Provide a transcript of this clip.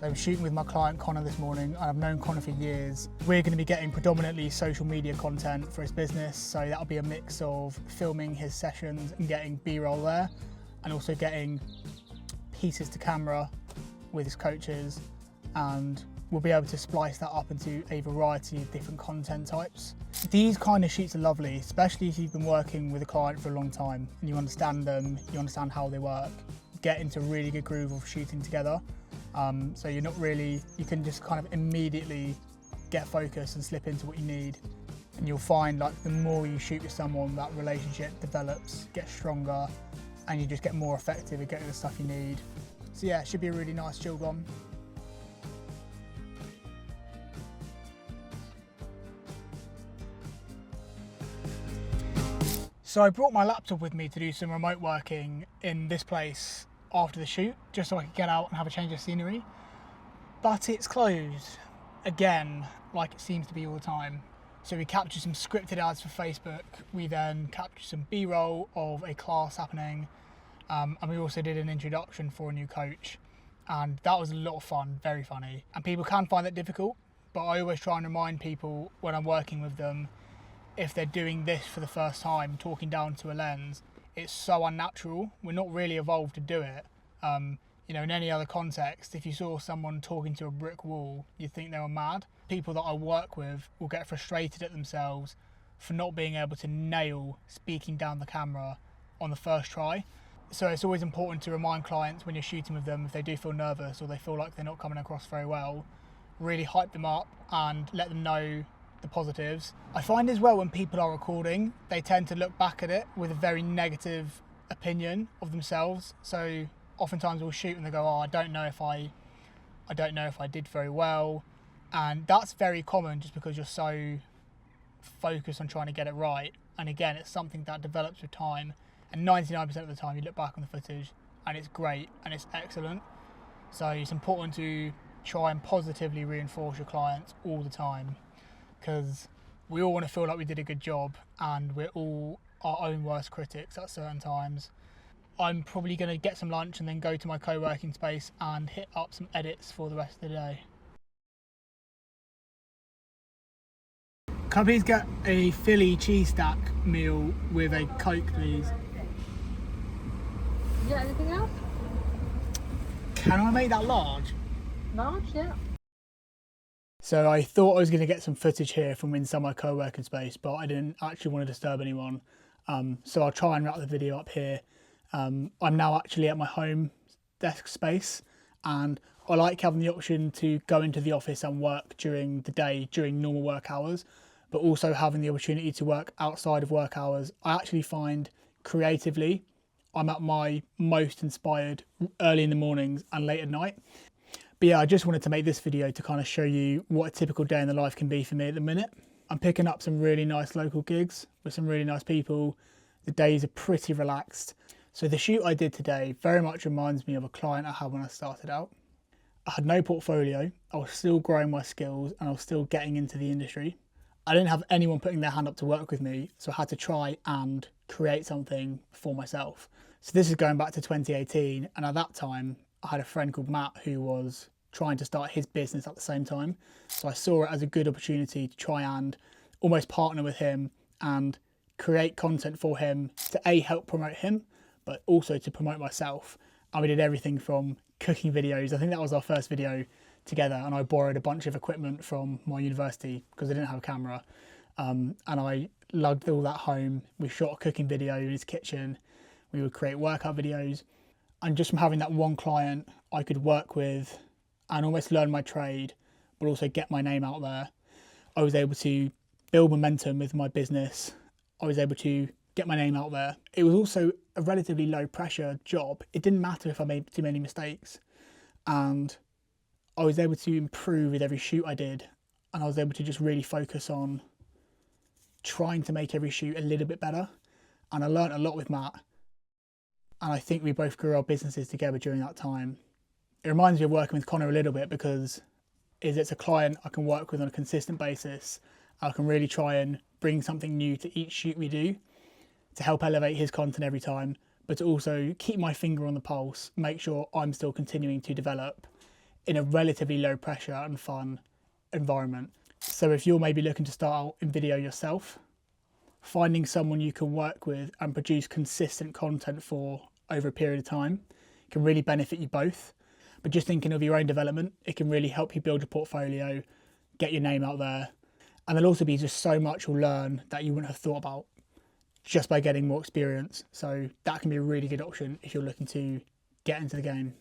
I was shooting with my client Connor this morning. I've known Connor for years. We're going to be getting predominantly social media content for his business, so that'll be a mix of filming his sessions and getting B-roll there, and also getting pieces to camera with his coaches, and we'll be able to splice that up into a variety of different content types. These kind of shoots are lovely, especially if you've been working with a client for a long time and you understand them, you understand how they work, get into a really good groove of shooting together. So you can just kind of immediately get focused and slip into what you need. And you'll find like the more you shoot with someone, that relationship develops, gets stronger, and you just get more effective at getting the stuff you need. So yeah, it should be a really nice chilled one. So I brought my laptop with me to do some remote working in this place after the shoot, just so I could get out and have a change of scenery. But it's closed again, like it seems to be all the time. So we captured some scripted ads for Facebook. We then captured some B-roll of a class happening. And we also did an introduction for a new coach. And that was a lot of fun, very funny. And people can find that difficult, but I always try and remind people when I'm working with them, if they're doing this for the first time, talking down to a lens, it's so unnatural. We're not really evolved to do it. You know, in any other context, if you saw someone talking to a brick wall, you'd think they were mad. People that I work with will get frustrated at themselves for not being able to nail speaking down the camera on the first try. So it's always important to remind clients when you're shooting with them, if they do feel nervous or they feel like they're not coming across very well, really hype them up and let them know the positives. I find as well when people are recording, they tend to look back at it with a very negative opinion of themselves. So oftentimes we'll shoot and they go, "Oh, I don't know if I did very well," and that's very common just because you're so focused on trying to get it right. And again, it's something that develops with time. And 99% of the time, you look back on the footage and it's great and it's excellent. So it's important to try and positively reinforce your clients all the time, because we all want to feel like we did a good job, and we're all our own worst critics at certain times. I'm probably going to get some lunch and then go to my co-working space and hit up some edits for the rest of the day. Can I please get a Philly cheese stack meal with a Coke, please? Yeah, anything else? Can I make that large? Large, yeah. So I thought I was going to get some footage here from inside my co-working space, but I didn't actually want to disturb anyone. So I'll try and wrap the video up here. I'm now actually at my home desk space, and I like having the option to go into the office and work during the day, during normal work hours, but also having the opportunity to work outside of work hours. I actually find creatively, I'm at my most inspired early in the mornings and late at night. But yeah, I just wanted to make this video to kind of show you what a typical day in the life can be for me at the minute. I'm picking up some really nice local gigs with some really nice people. The days are pretty relaxed. So the shoot I did today very much reminds me of a client I had when I started out. I had no portfolio, I was still growing my skills and I was still getting into the industry. I didn't have anyone putting their hand up to work with me, so I had to try and create something for myself. So this is going back to 2018, and at that time, I had a friend called Matt who was trying to start his business at the same time. So I saw it as a good opportunity to try and almost partner with him and create content for him to A, help promote him, but also to promote myself. And we did everything from cooking videos. I think that was our first video together, and I borrowed a bunch of equipment from my university because I didn't have a camera. And I lugged all that home. We shot a cooking video in his kitchen. We would create workout videos. And just from having that one client I could work with and almost learn my trade, but also get my name out there, I was able to build momentum with my business. I was able to get my name out there. It was also a relatively low pressure job. It didn't matter if I made too many mistakes. And I was able to improve with every shoot I did. And I was able to just really focus on trying to make every shoot a little bit better. And I learned a lot with Matt. And I think we both grew our businesses together during that time. It reminds me of working with Connor a little bit, because it's a client I can work with on a consistent basis. I can really try and bring something new to each shoot we do to help elevate his content every time, but to also keep my finger on the pulse, make sure I'm still continuing to develop in a relatively low pressure and fun environment. So if you're maybe looking to start out in video yourself, finding someone you can work with and produce consistent content for over a period of time can really benefit you both. But just thinking of your own development, it can really help you build a portfolio, get your name out there. And there'll also be just so much you'll learn that you wouldn't have thought about just by getting more experience. So that can be a really good option if you're looking to get into the game.